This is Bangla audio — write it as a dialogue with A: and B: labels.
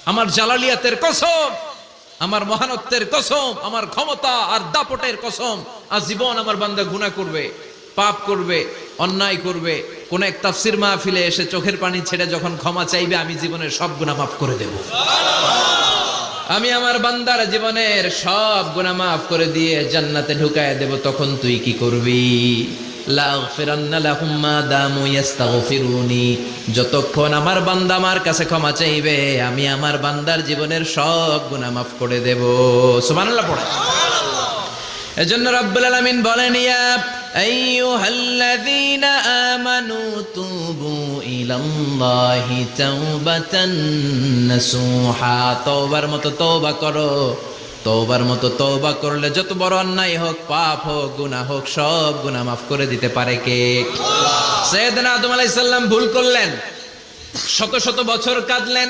A: আমার জালালিয়াতের কসম, আমার মহানত্বের কসম, আমার ক্ষমতা আর দাপটের কসম, আজীবন আমার বান্দা গুনাহ করবে, পাপ করবে, অন্যায় করবে, কোন এক তাফসীর মাহফিলে এসে চোখের পানি ছেড়ে যখন ক্ষমা চাইবে, আমি জীবনের সব গুনাহ মাফ করে দেব। আমি আমার বান্দার জীবনের সব গুনাহ মাফ করে দিয়ে জান্নাতে ঢুকায় দেব। তখন তুই কি করবি? লাগফিরান্না লাহুম মা দামু ইস্তাগফিরুনি। যতক্ষণ আমার বান্দা আমার কাছে ক্ষমা চাইবে, আমি আমার বান্দার জীবনের সব গুনাহ মাফ করে দেব। সুবহানাল্লাহ পড়ে। এজন্য রব্বুল আলামিন বলেন, ইয়া আইয়ুহাল্লাযীনা আমানু তুবু ইলাল্লাহি তাওবাতান নাসুহা। তওবার মতো তওবা করো। তওবার মতো তওবা করলে যত বড় অন্যায় হোক, পাপ হোক, গুনাহ হোক, সব গুনাহ মাফ করে দিতে পারে কে? আল্লাহ। সাইয়েদনা আদম আলাইহিস সালাম ভুল করলেন, শত শত বছর কাঁদলেন,